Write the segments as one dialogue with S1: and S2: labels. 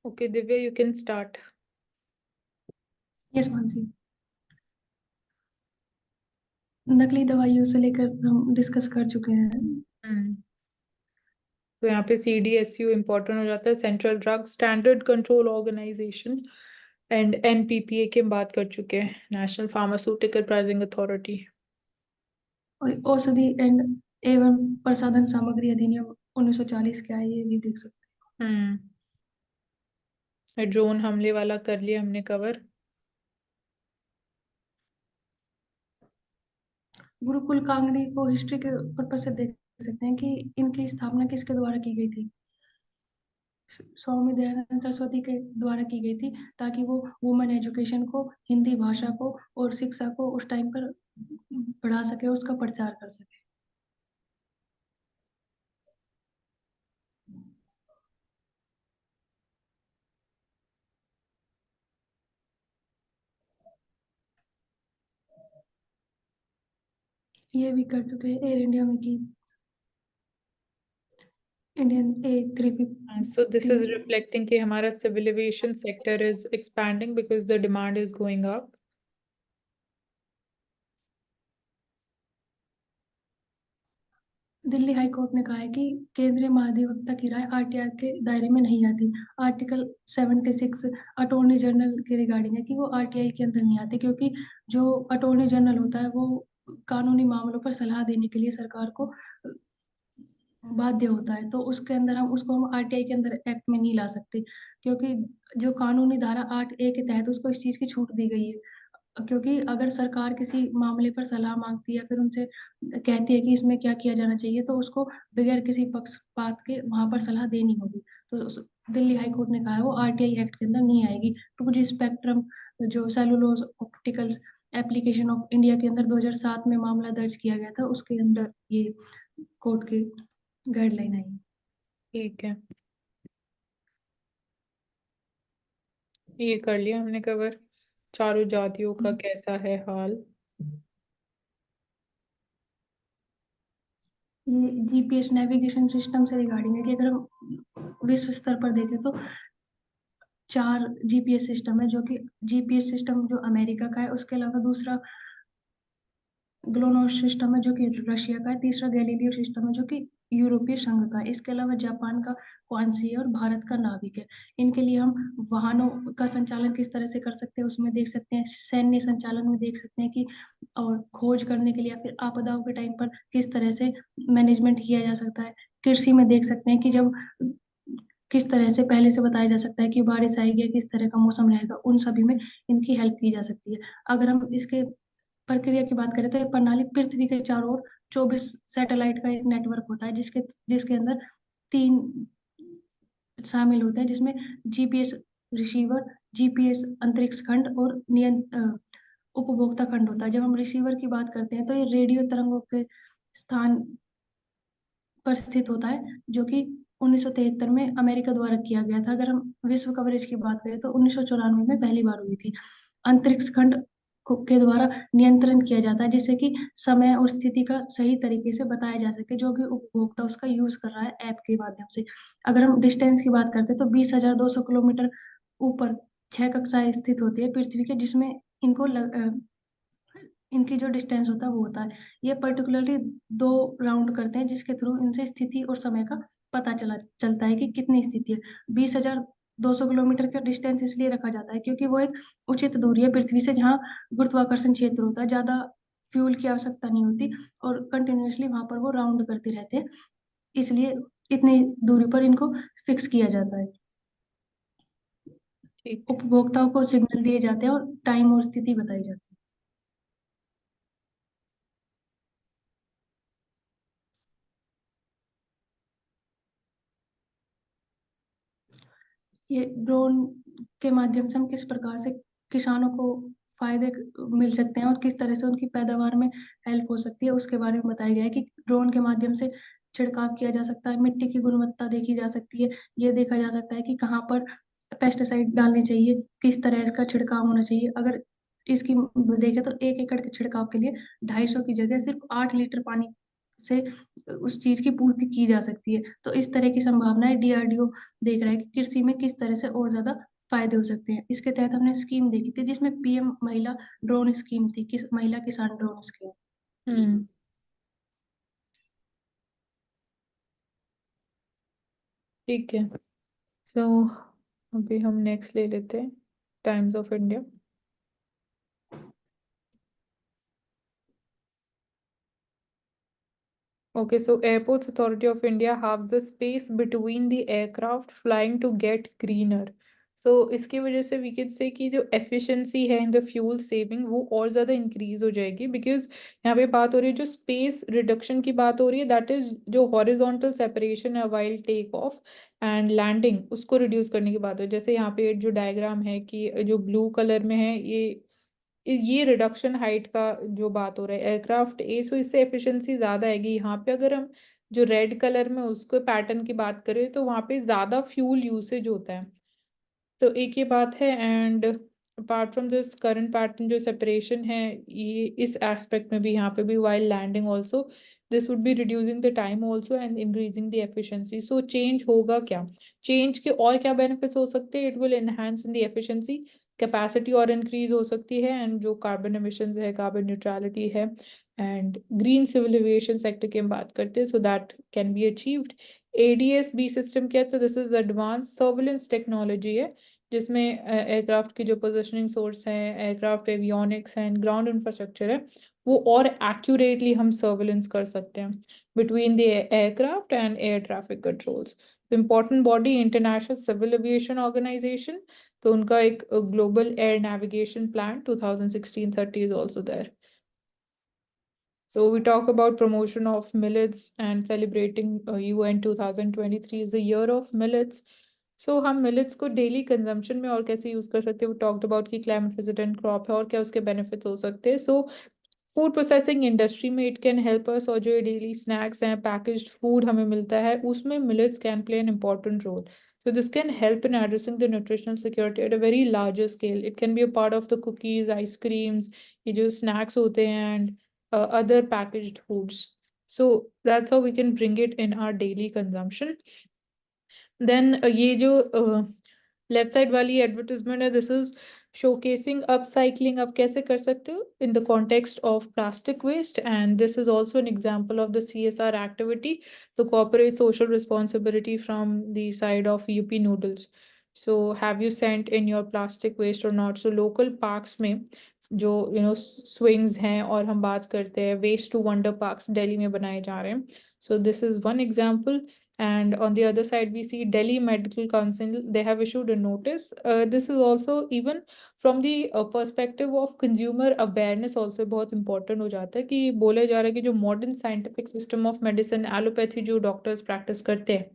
S1: Okay, Divya, you can start.
S2: Yes Mansi, नकली दवाइयों से लेकर हम डिस्कस कर चुके हैं।
S1: तो यहाँ पे CDSU इम्पोर्टेंट हो जाता है, central drug standard control organisation, and NPPA की हम बात कर चुके हैं, नेशनल फार्मास्यूटिकल प्राइसिंग अथॉरिटी।
S2: और औषधि एंड एवं प्रसाधन सामग्री अधिनियम 1940 क्या है ये भी देख सकते
S1: ड्रोन हमले वाला कर लिया हमने कवर।
S2: हैं। गुरुकुल कांगड़ी को हिस्ट्री के पर्पज से देख सकते हैं कि इनकी स्थापना किसके द्वारा की गई थी। स्वामी दयानंद सरस्वती के द्वारा की गई थी, ताकि वो वुमेन एजुकेशन को, हिंदी भाषा को और शिक्षा को उस टाइम पर बढ़ा सके, उसका प्रचार कर सके। ये भी कर चुके हैं एयर इंडिया में की Indian A350।
S1: So this is reflecting कि हमारा civil aviation sector is expanding because the demand is going up.
S2: Delhi high court ने कहा है कि केंद्रीय महाधिवक्ता की राय आरटीआई के दायरे में नहीं आती। आर्टिकल 76 अटॉर्नी जनरल के रिगार्डिंग है कि वो आरटीआई के अंदर नहीं आते, क्योंकि जो अटॉर्नी जनरल होता है वो कानूनी मामलों पर सलाह देने के लिए सरकार को बाध्य होता है। तो उसके अंदर हम आरटीआई के अंदर एक्ट में नहीं ला सकते, क्योंकि जो कानूनी धारा 8A के तहत उसको इस चीज की छूट दी गई है। क्योंकि अगर सरकार किसी मामले पर सलाह मांगती है या फिर उनसे कहती है कि इसमें क्या किया जाना चाहिए, तो उसको बगैर किसी पक्षपात के वहां पर सलाह देनी होगी। तो दिल्ली हाई कोर्ट ने कहा है वो आरटीआई एक्ट के अंदर नहीं आएगी। 2G स्पेक्ट्रम जो cellulose opticals application of India के अंदर 2007 में मामला दर्ज किया गया था, उसके अंदर ये कोर्ट के गाइडलाइन आई।
S1: ठीक है, ये कर लिया हमने कवर। चारों जातियों का कैसा है हाल।
S2: ये जीपीएस नेविगेशन सिस्टम से रिगार्डिंग है कि अगर हम विश्व स्तर पर देखें तो 4 जीपीएस सिस्टम है, जो कि जीपीएस सिस्टम जो अमेरिका का है, उसके अलावा दूसरा ग्लोनास सिस्टम है जो कि रशिया का है, तीसरा गैलीलियो सिस्टम है जो कि यूरोपीय संघ का है, इसके अलावा जापान का क्वांसी है और भारत का नाविक है। इनके लिए हम वाहनों का संचालन किस तरह से कर सकते हैं उसमें देख सकते हैं, सैन्य संचालन में देख सकते हैं कि, और खोज करने के लिए या फिर आपदाओं के टाइम पर किस तरह से मैनेजमेंट किया जा सकता है। कृषि में देख सकते हैं कि जब किस तरह से पहले से बताया जा सकता है कि बारिश आएगी या किस तरह का मौसम रहेगा, उन सभी में इनकी हेल्प की जा सकती है। अगर हम इसके प्रक्रिया की बात करें तो ये प्रणाली पृथ्वी के चारों ओर 24 सैटेलाइट का एक नेटवर्क होता है, जिसके जिसके अंदर 3 शामिल होते हैं, जिसमें जीपीएस रिसीवर, जीपीएस अंतरिक्ष खंड और उपभोक्ता खंड होता है। जब हम रिसीवर की बात करते हैं तो ये रेडियो तरंगों के स्थान पर स्थित होता है, जो कि 1973 में अमेरिका द्वारा किया गया था। अगर हम विश्व कवरेज की बात करें तो 1994 में पहली बार हुई थी। अंतरिक्ष खंड के द्वारा नियंत्रण किया जाता है, जिससे कि समय और स्थिति का सही तरीके से बताया जा सके, जो भी उपभोक्ता उसका यूज कर रहा है ऐप के माध्यम से। अगर हम डिस्टेंस की बात करते हैं तो 20,200 किलोमीटर ऊपर 6 कक्षाएं स्थित होती है पृथ्वी के, जिसमें इनकी जो डिस्टेंस होता है वो होता है। ये पर्टिकुलरली 2 राउंड करते हैं, जिसके थ्रू इनसे स्थिति और समय का पता चलता है कि कितनी स्थिति है। 20,200 किलोमीटर का डिस्टेंस इसलिए रखा जाता है क्योंकि वो एक उचित दूरी है पृथ्वी से, जहाँ गुरुत्वाकर्षण क्षेत्र होता है, ज्यादा फ्यूल की आवश्यकता नहीं होती और कंटिन्यूअसली वहां पर वो राउंड करते रहते हैं, इसलिए इतनी दूरी पर इनको फिक्स किया जाता है।
S1: ठीक।
S2: उपभोक्ताओं को सिग्नल दिए जाते हैं और टाइम और स्थिति बताई जाती है। ये ड्रोन के माध्यम से हम किस प्रकार से किसानों को फायदे मिल सकते हैं और किस तरह से उनकी पैदावार में हेल्प हो सकती है, उसके बारे में बताया गया है कि ड्रोन के माध्यम से छिड़काव किया जा सकता है, मिट्टी की गुणवत्ता देखी जा सकती है, ये देखा जा सकता है कि कहाँ पर पेस्टिसाइड डालने चाहिए, किस तरह इसका छिड़काव होना चाहिए। अगर इसकी देखें तो 1 एकड़ के छिड़काव के लिए 250 की जगह सिर्फ 8 लीटर पानी से उस चीज की पूर्ति की जा सकती है। तो इस तरह की संभावनाएं डीआरडीओ देख रहा है कि कृषि में किस तरह से और ज्यादा फायदे हो सकते हैं। इसके तहत हमने स्कीम देखी थी जिसमें पीएम महिला ड्रोन स्कीम थी, महिला किसान ड्रोन स्कीम।
S1: हम्म, ठीक है। सो अभी हम नेक्स्ट ले लेते हैं, times of India. Okay, so Airports Authority of India halves the space between the aircraft flying to get greener. So इसकी वजह से we can say कि जो efficiency है in the fuel saving वो और ज़्यादा increase हो जाएगी, because यहाँ पे बात हो रही है जो space reduction की बात हो रही है, that is जो horizontal separation है while take off and landing उसको reduce करने की बात है। जैसे यहाँ पे जो diagram है कि जो blue color में है ये रिडक्शन हाइट का जो बात हो रहा है एयरक्राफ्ट ए, सो इससे एफिशिएंसी ज्यादा आएगी। यहाँ पे अगर हम जो रेड कलर में उसको पैटर्न की बात करें तो वहाँ पे ज्यादा फ्यूल यूसेज होता है। तो एक ये बात है। And apart from this current pattern जो सेपरेशन है, ये इस एस्पेक्ट में भी यहाँ पे भी while landing also this would be reducing the time also and increasing the efficiency. So change होगा क्या, चेंज के और क्या बेनिफिट्स हो सकते हैं? It will enhance in the efficiency, capacity और इंक्रीज हो सकती है, एंड जो कार्बन एमिशंस है, कार्बन न्यूट्रलिटी है, and green civil aviation sector की हम बात करते हैं, so that can be achieved. ADS-B system क्या है? तो this is advance surveillance technology है जिसमें एयरक्राफ्ट की जो पोजिशनिंग सोर्स है, aircraft avionics and ground infrastructure है, वो और एक्यूरेटली हम सर्विलेंस कर सकते हैं between the aircraft and air traffic controls. Important body international civil aviation organisation, तो उनका एक global air navigation plan 2016-30 is also there. So we talk about promotion of millets and celebrating UN 2023 is the year of millets. So हम millets को daily consumption में और कैसे use कर सकते हैं? वो talked about कि climate resistant crop है और क्या उसके benefits हो सकते हैं। So फूड प्रोसेसिंग इंडस्ट्री में इट कैन हेल्प अस, और जो ये डेली स्नैक्स हैं, पैकेज्ड फूड हमें मिलता है, उसमें millets can play an important role. So this can help in addressing the nutritional security at a very larger scale. It can be a part of the cookies, ice creams, ये जो snacks होते हैं, and other packaged foods. So that's how we can bring it in our daily consumption. Then ये जो left side वाली advertisement है, this is showcasing upcycling आप कैसे कर सकते हो in the context of plastic waste, and this is also an example of the CSR activity, the corporate social responsibility from the side of Yippee noodles. So have you sent in your plastic waste or not? So local parks में जो swings हैं, और हम बात करते हैं waste to wonder parks Delhi में बनाए जा रहे हैं, सो this is one example. And on the other side, we see Delhi Medical Council, they have issued a notice. This is also even from the perspective of consumer awareness also बहुत important हो जाता है कि बोला जा रहा है कि जो modern scientific system of medicine, allopathy जो doctors practice करते हैं,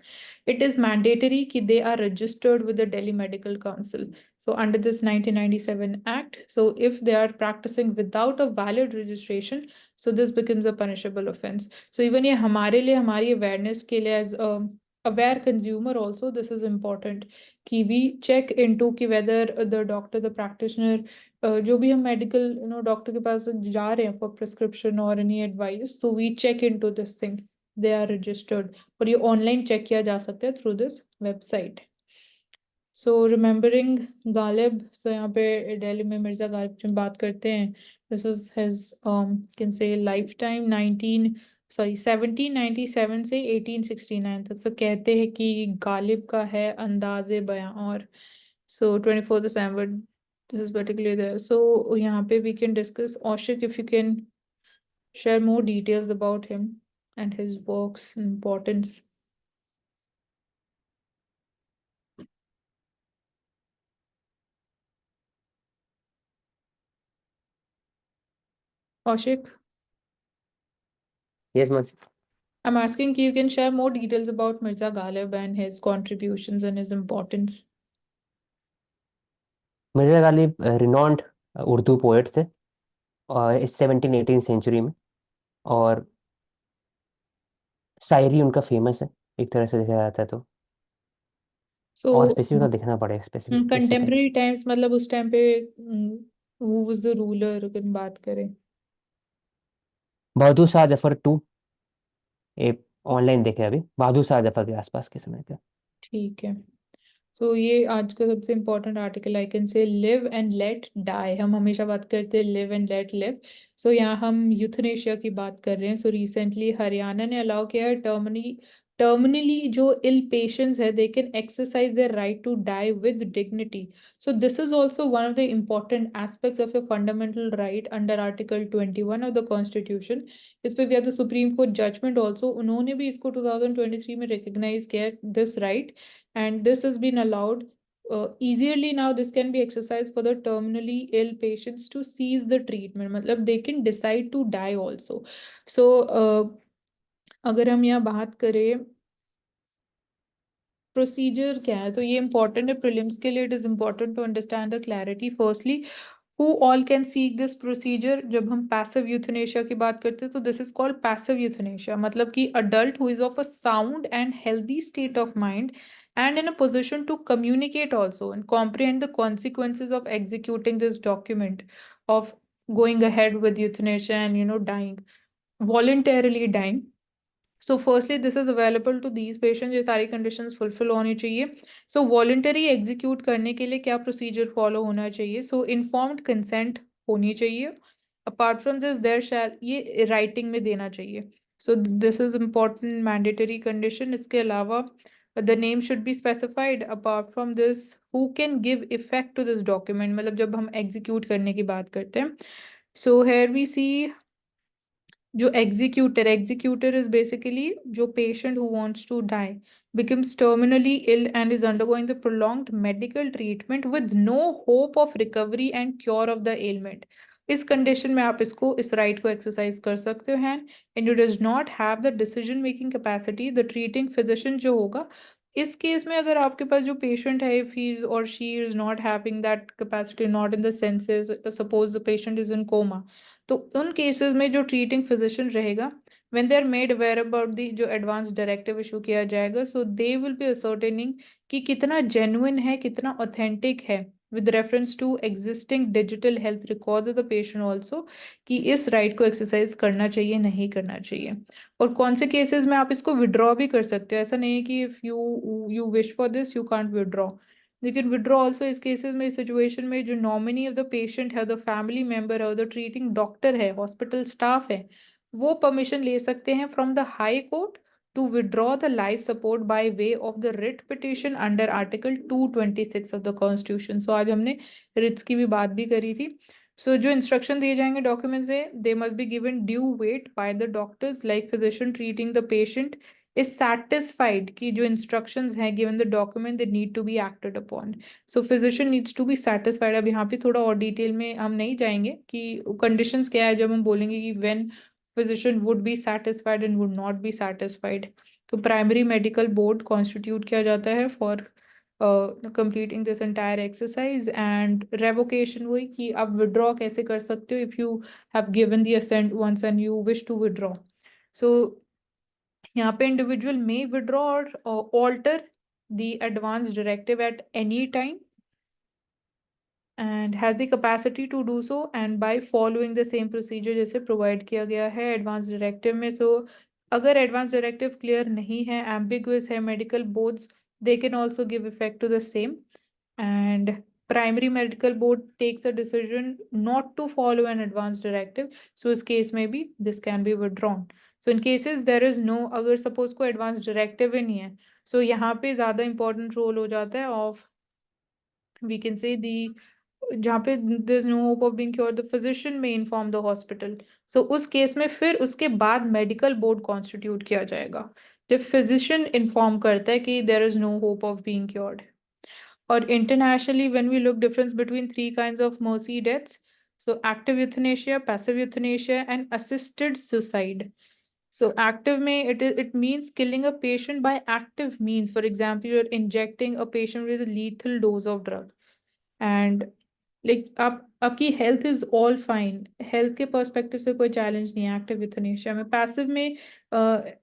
S1: it is mandatory कि they are registered with the Delhi Medical Council. So under this 1997 Act, so if they are practicing without a valid registration, so this becomes a punishable offense. So even ये हमारे लिए, हमारी awareness के लिए as a aware consumer also this is important कि we check into कि whether the doctor, the practitioner, जो भी हम medical doctor के पास जा रहे हैं for prescription or any advice, so we check into this thing, they are registered, और ये online check किया जा सकता है through this website. So remembering Ghalib, so यहाँ पे दिल्ली में मिर्ज़ा गालिब की बात करते हैं, this is his can say life time 1797 से 1869 तक। सो कहते हैं कि गालिब का है अंदाज़े बयां, और so 24 December this is particularly there. So यहाँ पे we can discuss Aushik, if you can share more details about him and his works importance. Aushik,
S3: Yes, Mansi.
S1: I'm asking you can share more details about Mirza Ghalib and his contributions and his importance.
S3: Mirza Ghalib renowned Urdu poet थे और 17-18 century में, और शायरी उनका famous है एक तरह से देखा जाता है तो। और
S1: So,
S3: स्पेसिफिक तो देखना पड़ेगा, स्पेसिफिक एक सेकेंड।
S1: contemporary times मतलब उस टाइम पे who was the ruler अगर बात करें?
S3: बहादुर शाह जफर टू ये ऑनलाइन देखे अभी, बहादुर शाह जफर के आसपास के समय का।
S1: ठीक है। सो ये आज का सबसे important article, I can say live and let die. हम हमेशा बात करते हैं live and let live, so यहाँ हम यूथनेशिया की बात कर रहे हैं। सो रिसेंटली हरियाणा ने अलाउ किया है टर्मिनली जो इल पेशेंट्स है they can exercise their right to die with dignity. So this is also one of the important aspects of a fundamental right under article 21 of the constitution. इस पे भी the supreme court judgement also, उन्होंने भी इसको 2023 में recognise किया this right, and this has been allowed easily now. This can be exercised for the terminally ill patients to cease the treatment, मतलब they can decide to die also. So अगर हम यहाँ बात करें प्रोसीजर क्या है, तो ये इंपॉर्टेंट है प्रीलिम्स के लिए। It is important to understand the clarity. Firstly, who all can seek this procedure? जब हम passive euthanasia की बात करते हैं तो this is called passive euthanasia, मतलब कि adult who is of a sound and healthy state of mind and in a position to communicate also and comprehend the consequences of executing this document of going ahead with euthanasia and dying, voluntarily dying. So firstly this is available to these patient, ये सारी conditions fulfil होनी चाहिए। सो voluntary execute करने के लिए क्या procedure follow होना चाहिए? सो इन्फॉर्म्ड कंसेंट होनी चाहिए। Apart from this there shall, ये राइटिंग में देना चाहिए। So this is important mandatory condition. इसके अलावा the name should be specified. Apart from this, who can give effect to this document, मतलब जब हम एग्जीक्यूट करने की बात करते हैं। सो हेयर वी सी जो एग्जीक्यूटर इज बेसिकली जो patient who wants to die becomes terminally ill and is undergoing the prolonged medical treatment with no hope of recovery and cure of the ailment. इस condition में आप इस right को exercise कर सकते हैं। And you does not have the decision making capacity, the treating physician जो होगा इस केस में, अगर आपके पास जो पेशेंट है if he or she is not having that capacity, not in the senses, suppose the patient is in coma, तो उन केसेस में जो ट्रीटिंग फिजिशियन रहेगा, when they are made aware about the जो एडवांस डायरेक्टिव इशू किया जाएगा, so they will be ascertaining कि कितना genuine है, कितना authentic है with reference to existing digital health records of the patient also, कि इस राइट को एक्सरसाइज करना चाहिए नहीं करना चाहिए। और कौन से केसेस में आप इसको विड्रॉ भी कर सकते हो, ऐसा नहीं है कि if you wish for this you can't withdraw. लेकिन विड्रॉ ऑल्सो इस केसेस में, इस सिचुएशन में जो नॉमिनी ऑफ द पेशेंट है, द फैमिली मेंबर है, द ट्रीटिंग डॉक्टर है, हॉस्पिटल स्टाफ है, वो परमिशन ले सकते हैं from the high court to withdraw the life support by way of the writ petition under article 226 of the constitution. So आज हमने रिट्स की भी बात भी करी थी। सो जो इंस्ट्रक्शन दिए जाएंगे डॉक्यूमेंट्स से, they must be given due weight by the doctors like physician treating the patient is satisfied कि जो instructions हैं given the document they need to be acted upon. So physician needs to be satisfied. अब यहाँ पे थोड़ा और detail में हम नहीं जाएंगे कि conditions क्या है जब हम बोलेंगे कि when physician would be satisfied and would not be satisfied. तो primary medical board constitute किया जाता है for completing this entire exercise, and revocation वही कि आप withdraw कैसे कर सकते हो if you have given the assent once and you wish to withdraw. So यहाँ पे individual may withdraw or alter the advance directive at any time and has the capacity to do so and by following the same procedure जैसे provide किया गया है advance directive में। सो अगर advance directive clear नहीं है, एम्बिगुअस है, medical boards they can also give effect to the same, and primary medical board takes a decision not to follow an advance directive, so इस case में भी this can be withdrawn. So in cases there is no, अगर suppose कोई advance directive ही नहीं है, so यहाँ पे ज़्यादा important role हो जाता है of, we can say the, जहाँ पे there is no hope of being cured, the physician may inform the hospital. So उस केस में फिर उसके बाद medical board constitute किया जाएगा जब physician inform करता है कि there is no hope of being cured. Or internationally, when we look difference between three kinds of mercy deaths, so active euthanasia, passive euthanasia, and assisted suicide. So active may it means killing a patient by active means. For example, you're injecting a patient with a lethal dose of drug, and like आपकी health is all fine, health के perspective से कोई challenge नहीं है active euthanasia में। Passive में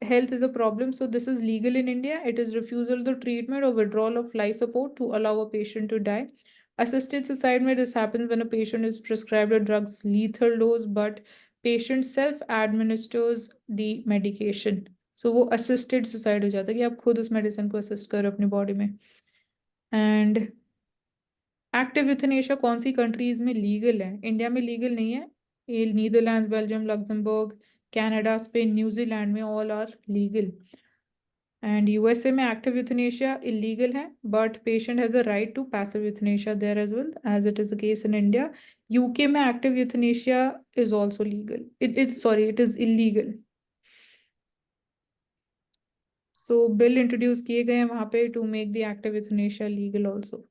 S1: health is a problem, so this is legal in India, it is refusal the treatment और withdrawal of life support to allow a patient to die. Assisted suicide में this happens when a patient is prescribed a drug's lethal dose but patient self administers the medication. सो वो assisted suicide हो जाता है कि आप खुद उस medicine को असिस्ट करो अपनी बॉडी में। एंड एक्टिव यूथनेशिया कौन सी कंट्रीज में लीगल है? इंडिया में लीगल नहीं है, ये Netherlands, Belgium, Luxembourg, Canada, Spain, New Zealand में all are legal. And USA में एक्टिव यूथनेशिया इलीगल है, but patient has a right to passive euthanasia there as well as it is the case in India. UK में active euthanasia is also legal, it is illegal. So bill introduce किए गए हैं वहाँ पे to make the active euthanasia legal also.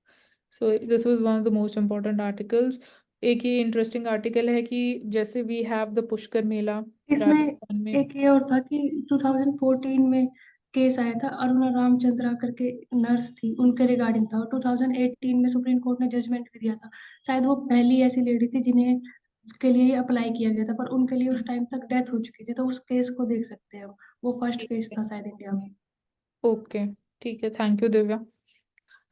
S1: So this was one of the most important articles. एक ये interesting article है कि जैसे वी हैव द पुष्कर मेला
S2: इसमें
S1: राजस्थान में।
S2: एक ये और था कि 2014 में केस आया था, अरुणा रामचंद्रा करके नर्स थी, उनके रिगार्डिंग था, और 2018 में सुप्रीम कोर्ट ने जजमेंट भी दिया था। शायद वो पहली ऐसी लेडी थी जिन्हें के लिए अप्लाई किया गया था, पर उनके लिए उस टाइम तक डेथ हो चुकी थी, तो उस केस को देख सकते हैं हम। वो फर्स्ट
S1: ठीक
S2: केस
S1: है,
S2: था शायद इंडिया में।
S1: ओके, ठीक है, थैंक यू दिव्या।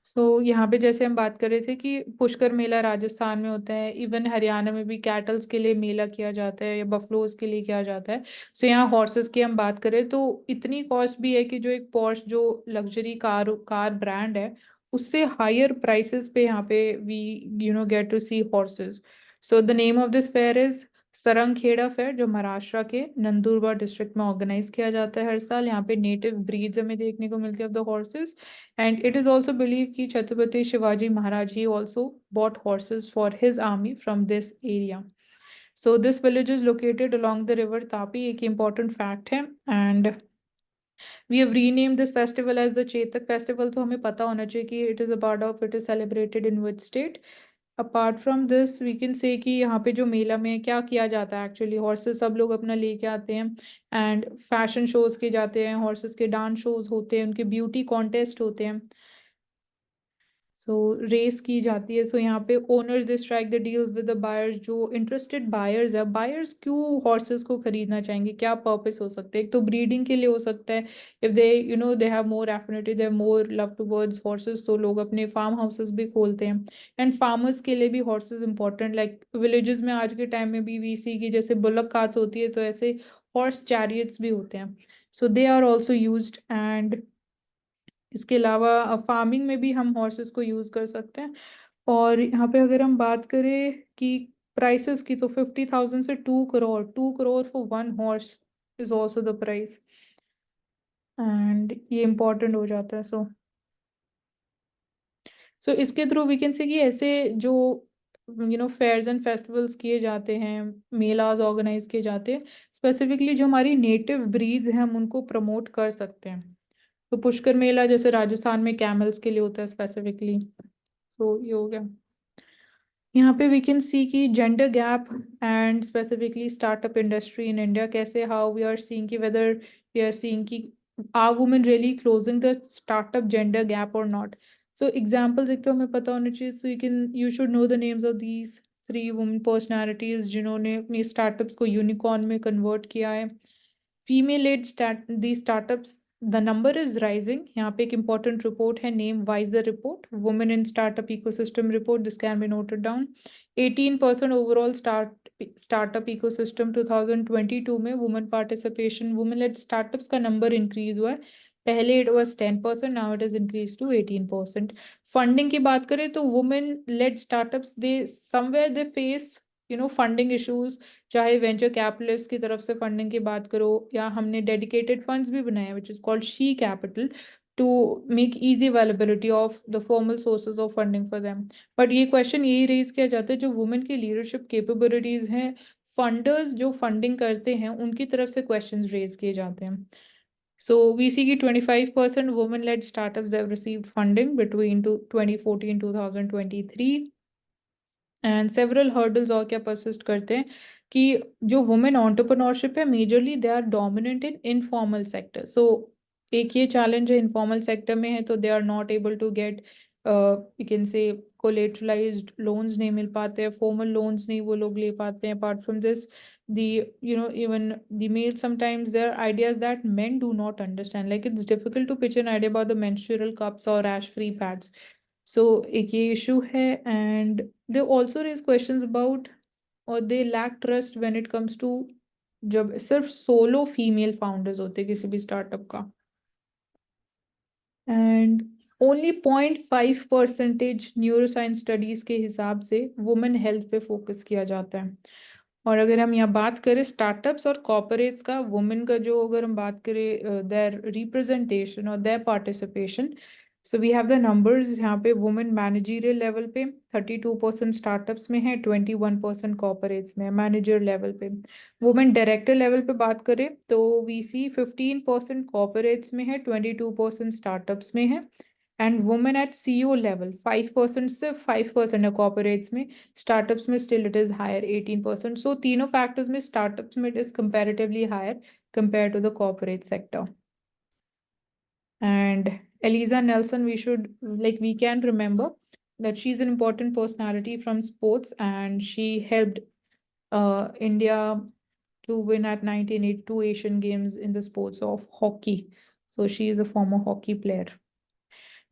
S1: सो यहाँ पे जैसे हम बात कर रहे थे कि पुष्कर मेला राजस्थान में होता है, इवन हरियाणा में भी कैटल्स के लिए मेला किया जाता है या बफलोज के लिए किया जाता है। सो यहाँ हॉर्सेस की हम बात करें तो इतनी कॉस्ट भी है कि जो एक पॉर्श जो लग्जरी कार कार ब्रांड है उससे हायर प्राइसेस पे यहाँ पे we get to see horses. So the name of this fair is Sarangkheda fair, जो महाराष्ट्र के नंदुरबार डिस्ट्रिक्ट में ऑर्गेनाइज किया जाता है हर साल। यहाँ पे नेटिव ब्रीड्स हमें देखने को मिलती है of the horses. And it is also believed कि Chhatrapati Shivaji Maharaj he also bought horses for his army from this area. So this village is located along the river Tapi, एक important fact है। And we have renamed this festival as the Chetak festival, तो हमें पता होना चाहिए कि it is a part of, it is celebrated in which state. Apart from this we can say कि यहाँ पे जो मेला में क्या किया जाता है एक्चुअली, हॉर्सेस सब लोग अपना लेके आते हैं एंड फैशन शोज के जाते हैं, हॉर्सेस के डांस शोज होते हैं, उनके ब्यूटी कॉन्टेस्ट होते हैं, सो रेस की जाती है। सो यहाँ पे owners they strike the deals with the buyers, जो इंटरेस्टेड बायर्स है, बायर्स क्यों हॉर्सेस को खरीदना चाहेंगे, क्या पर्पस हो सकता है? एक तो ब्रीडिंग के लिए हो सकता है, if they they have more affinity, they have more love towards horses, तो लोग अपने फार्म हाउसेस भी खोलते हैं। एंड फार्मर्स के लिए भी हॉर्सेस इंपॉर्टेंट, लाइक विलेजेस में आज के टाइम में भी वी सी की जैसे बुलक कार्ट्स होती है, तो ऐसे हॉर्स चैरियट्स भी होते हैं, so they are also used. And इसके अलावा फार्मिंग में भी हम हॉर्सेस को यूज़ कर सकते हैं। और यहाँ पे अगर हम बात करें कि प्राइसेस की, तो 50,000 से 2 crore, 2 crore for one horse is also the price, and ये इम्पोर्टेंट हो जाता है। सो इसके थ्रू वी कैन से कि ऐसे जो फेयर्स एंड फेस्टिवल्स किए जाते हैं, मेलाज ऑर्गेनाइज किए जाते हैं, स्पेसिफिकली जो हमारी नेटिव ब्रीड्स हैं हम उनको प्रमोट कर सकते हैं। तो पुष्कर मेला जैसे राजस्थान में कैमल्स के लिए होता है स्पेसिफिकली, सो ये हो गया। यहाँ पे वी कैन सी कि gender gap and specifically startup industry in India, कैसे हाउ वी आर सीइंग कि वेदर वी आर सीइंग कि are women really closing the startup gender gap or not. So examples एक तो हमें पता होना चाहिए, so you should know the names of these 3 women personalities जिन्होंने अपनी स्टार्टअप्स को यूनिकॉर्न में कन्वर्ट किया है। Female led the startups, the number is rising. यहाँ पे एक इंपॉर्टेंट रिपोर्ट है, name wiser report, women in startup ecosystem report, this can be noted down. 18% overall startup ecosystem 2022 में women participation, women led startups का number increase हुआ है। पहले it was 10%, now it is increase to 18%। Funding की बात करें तो women led startups they somewhere they face funding issues, चाहे वेंचर कैपिटलिस्ट की तरफ से फंडिंग की बात करो, या हमने डेडिकेटेड फंड्स भी बनाए which is called She Capital to make easy availability of the formal sources of funding for them. But ये क्वेश्चन यही रेज किया जाता है, जो वुमेन की लीडरशिप कैपेबिलिटीज हैं, फंडर्स जो फंडिंग करते हैं उनकी तरफ से क्वेश्चन रेज किए जाते हैं। सो वी सी की 25% women led startups have received funding between 2014 2023, and several hurdles और क्या परसिस्ट करते हैं कि जो वुमेन एंटरप्रेन्योरशिप है majorly they are dominant in informal sector. So एक ये चैलेंज है, इनफॉर्मल सेक्टर में है तो they are not able to get you can say collateralized loans नहीं मिल पाते हैं, फॉर्मल लोन्स नहीं वो लोग ले पाते हैं। Apart from this the even the male, sometimes there are ideas that men do not understand, like it's difficult to pitch an idea about the menstrual cups or rash free pads, so एक ये issue है। and they also raise questions about, or they lack trust when it comes to जब सिर्फ solo female founders होते किसी भी startup का, and only 0.5% neuroscience studies के हिसाब से वुमेन हेल्थ पे फोकस किया जाता है। और अगर हम यहाँ बात करें स्टार्टअप्स और कॉर्पोरेट्स का, वुमेन का जो अगर हम बात करें देयर रिप्रेजेंटेशन और their participation, so we have the numbers यहाँ पे। वुमेन मैनेजरियल लेवल पे 32% स्टार्टअप्स में है, 21% कॉर्पोरेट्स में, मैनेजर लेवल पे। वुमेन डायरेक्टर लेवल पे बात करें तो वी सी 15% कॉर्पोरेट्स में है, 22% स्टार्टअप्स में है। And women at CEO level 5%, सिर्फ 5% है कॉर्पोरेट्स में, स्टार्टअप्स में still it is higher 18%। So तीनों फैक्टर्स में स्टार्टअप्स में it is comparatively higher compare to the corporate sector. And Eliza Nelson, we can remember that she's an important personality from sports, and she helped India to win at 1982 Asian Games in the sports of hockey. So she is a former hockey player.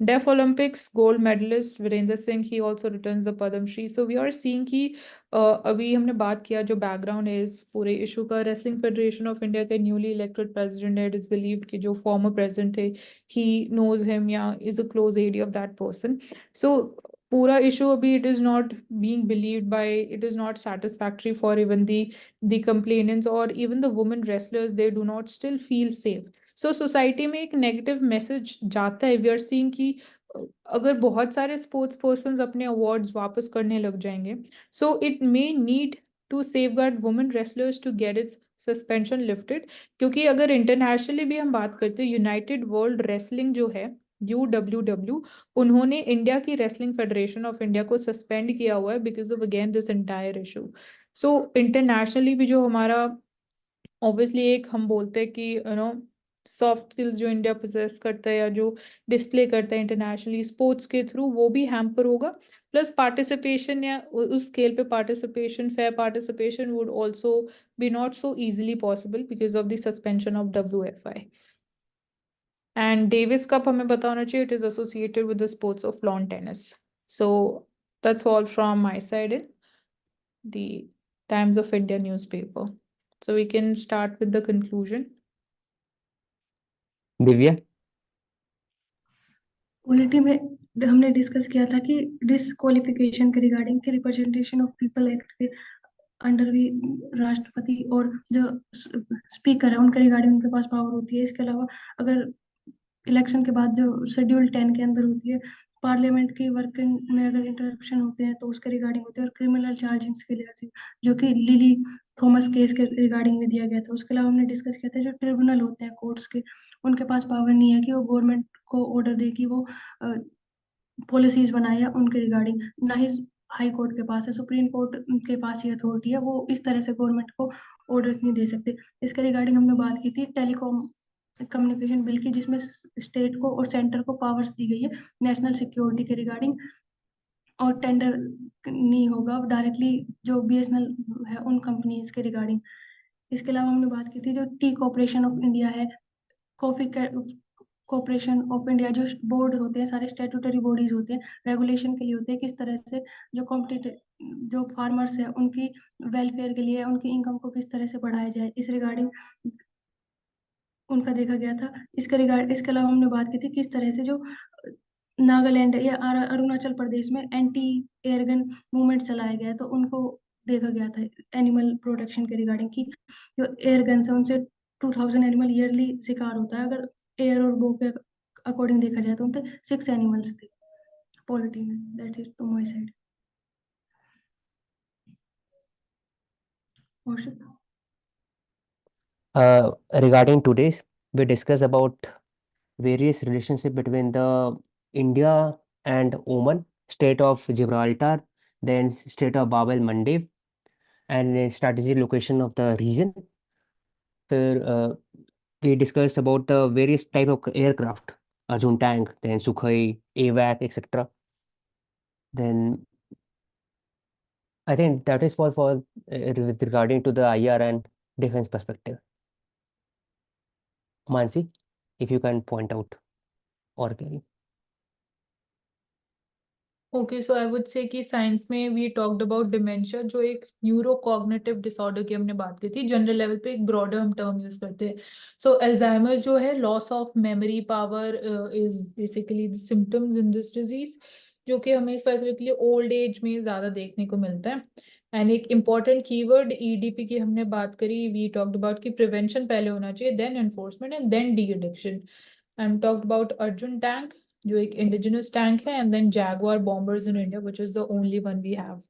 S1: Deaf Olympics gold medalist Virendra Singh, he also returns the Padam Shri. So we are seeing कि अभी हमने बात किया जो background है इस पूरे issue का, रेसलिंग फेडरेशन ऑफ इंडिया के न्यूली इलेक्टेड प्रेसिडेंट है, इट इज बिलीव्ड कि जो फॉर्मर प्रेसिडेंट थे ही नोज हिम या is a close aide of that person. So पूरा इशू अभी it is not being believed by, it is not satisfactory for even the complainants or even the women wrestlers, they do not still feel safe. So society में एक negative message जाता है। We are seeing कि अगर बहुत सारे sports persons अपने awards वापस करने लग जाएंगे, so it may need to safeguard women wrestlers to get its suspension lifted. क्योंकि अगर इंटरनेशनली भी हम बात करते हैं, यूनाइटेड वर्ल्ड रेसलिंग जो है UWW, उन्होंने इंडिया की रेसलिंग फेडरेशन ऑफ इंडिया को सस्पेंड किया हुआ है because of again this entire issue. So internationally भी जो हमारा ऑब्वियसली एक हम बोलते हैं कि सॉफ्ट स्किल्स जो इंडिया पोजेस करता है या जो डिस्प्ले करता है इंटरनेशनली स्पोर्ट्स के थ्रू, वो भी हैम्पर होगा। प्लस पार्टिसिपेशन या उस स्केल पे participation, fair participation would also be not so easily possible because of the suspension of WFI। And Davis cup हमें पता होना चाहिए, it is associated with the sports of lawn tennis. So that's all from my side in the Times of India newspaper. So we can start with the conclusion.
S3: Divya.
S2: Polity में हमने discuss किया था कि disqualification के regarding कि representation of people act के under भी राष्ट्रपति और जो स्पीकर है उनके रिगार्डिंग उनके पास पावर होती है। इसके अलावा अगर इलेक्शन के बाद जो शेड्यूल 10 के अंदर होती है, पार्लियामेंट की वर्किंग में अगर इंटरप्शन होते हैं तो उसके रिगार्डिंग होते हैं, और क्रिमिनल चार्जिंग्स के लिए जो कि लिली थॉमस केस के रिगार्डिंग में दिया गया था। उसके अलावा हमने डिस्कस किया था जो ट्रिब्यूनल होते हैं कोर्ट्स के, उनके पास पावर नहीं है कि वो गवर्नमेंट को ऑर्डर दे कि वो पॉलिसीज बनाए या उनके रिगार्डिंग, ना ही हाई कोर्ट के पास है, सुप्रीम कोर्ट के पास ही अथॉरिटी है, वो इस तरह से गवर्नमेंट को ऑर्डर्स नहीं दे सकते। इसके रिगार्डिंग हमने बात की थी टेलीकॉम कम्युनिकेशन बिल की, जिसमें स्टेट को और सेंटर को पावर्स दी गई है नेशनल सिक्योरिटी के रिगार्डिंग, और टेंडर नहीं होगा डायरेक्टली जो BSNL है उन कंपनीज के रिगार्डिंग। इसके अलावा हमने बात की थी जो टी कॉर्पोरेशन ऑफ इंडिया है, कॉफी कॉर्पोरेशन ऑफ इंडिया, जो बोर्ड होते हैं सारे स्टेटूटरी बॉडीज होते हैं, रेगुलेशन के लिए होते हैं, किस तरह से जो कॉम्पिटिटिव जो फार्मर्स है उनकी वेलफेयर के लिए उनकी इनकम को किस तरह से बढ़ाया जाए, इस रिगार्डिंग उनका देखा गया था। इसके अलावा हमने बात की थी किस तरह से जो नागालैंड या अरुणाचल प्रदेश में एंटी एयरगन मूवमेंट चलाया गया है, तो उनको देखा गया था एनिमल प्रोटेक्शन के रिगार्डिंग की जो एयर गन है उनसे 2000 एनिमल ईयरली शिकार होता है। अगर एयर और बो के अकॉर्डिंग देखा जाए तो उनसे 6 एनिमल्स थे पॉलिटी में। That is from my side.
S3: Regarding today's, we discuss about various relationship between the India and Oman, state of Gibraltar, then state of Bab el Mandeb, and strategic location of the region. फिर we discussed about the various type of aircraft, Arjun tank, then Sukhoi, AVAC, etc. Then I think that is with regarding to the IR and defense perspective. Mansi, if you can point out or carry.
S1: Okay, so I would say कि science में we talked about dementia, जो एक neurocognitive disorder की हमने बात की थी। General level पे एक ब्रॉडर हम टर्म यूज करते हैं। सो अल्जाइमर्स जो है, loss of memory power is basically the symptoms in this disease, जो कि हमें स्पेसिफिकली ओल्ड एज में ज़्यादा देखने को मिलता है। एंड एक इम्पॉर्टेंट कीवर्ड ईडीपी की हमने बात करी, वी टॉक्ड अबाउट कि प्रिवेंशन पहले होना चाहिए, then enforcement and then de addiction. And talked about Arjun tank, जो एक इंडिजिनस टैंक है, and then Jaguar bombers in India, which is the only one we have.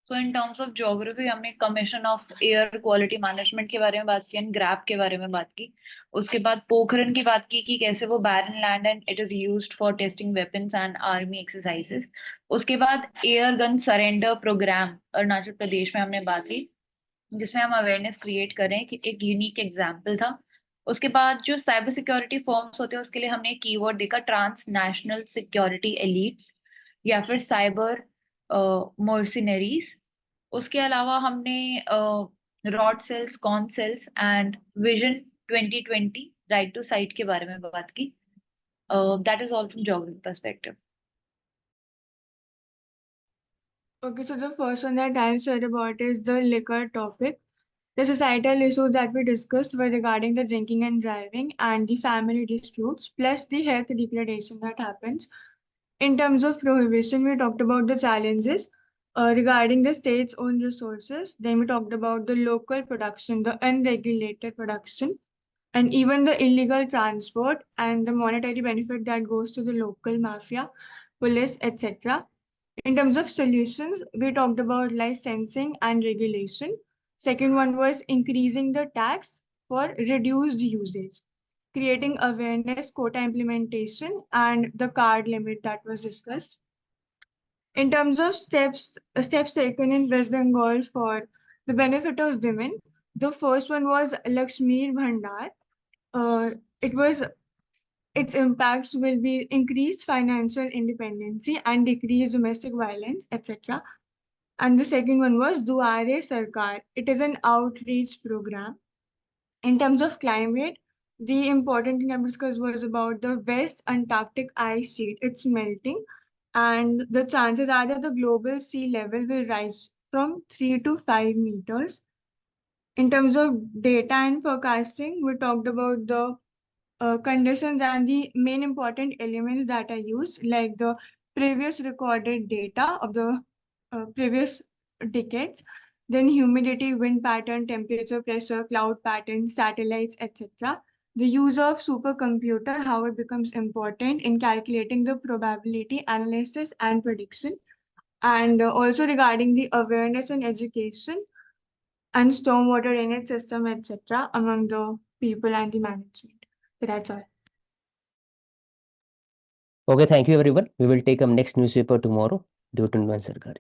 S4: So in terms of geography हमने commission of air quality management के बारे में बात की and grab के बारे में बात की। उसके बाद पोखरन की बात की कि कैसे वो barren land and it is used for testing weapons and army exercises. उसके बाद air gun surrender programme Arunachal Pradesh में हमने बात की, जिसमें हम अवेयरनेस क्रिएट करें कि एक यूनिक एग्जाम्पल था। उसके बाद जो साइबर सिक्योरिटी फॉर्म्स होते हैं उसके लिए हमने एक कीवर्ड देखा, ट्रांस नेशनल सिक्योरिटी एलिट्स या फिर साइबर मर्सिनरीज। उसके अलावा हमने rod cells, cone cells and vision 2020 right to sight के बारे में बात की। That is all from geography perspective.
S5: Okay, so the first one that I'll share about is the liquor topic. The societal issues that we discussed were regarding the drinking and driving and the family disputes, plus the health degradation that happens. In terms of prohibition, we talked about the challenges regarding the state's own resources. Then we talked about the local production, the unregulated production, and even the illegal transport and the monetary benefit that goes to the local mafia, police, etc. In terms of solutions, we talked about licensing and regulation. Second one was increasing the tax for reduced usage, creating awareness, quota implementation, and the card limit that was discussed. In terms of steps taken in West Bengal for the benefit of women, the first one was Lakshmi Bhandar. Its impacts will be increased financial independence and decreased domestic violence, etc. And the second one was Duare Sarkar. It is an outreach program. In terms of climate, the important thing I discussed was about the West Antarctic ice sheet. It's melting, and the chances are that the global sea level will rise from 3 to 5 meters. In terms of data and forecasting, we talked about the conditions and the main important elements that are used, like the previous recorded data of the previous decades, then humidity, wind pattern, temperature, pressure, cloud patterns, satellites, etc. The use of supercomputer, how it becomes important in calculating the probability analysis and prediction, and also regarding the awareness and education and stormwater drainage system, etc. among the people and the management. So that's all.
S3: Okay, thank you everyone. We will take up next newspaper tomorrow due to Nuan Sarkar.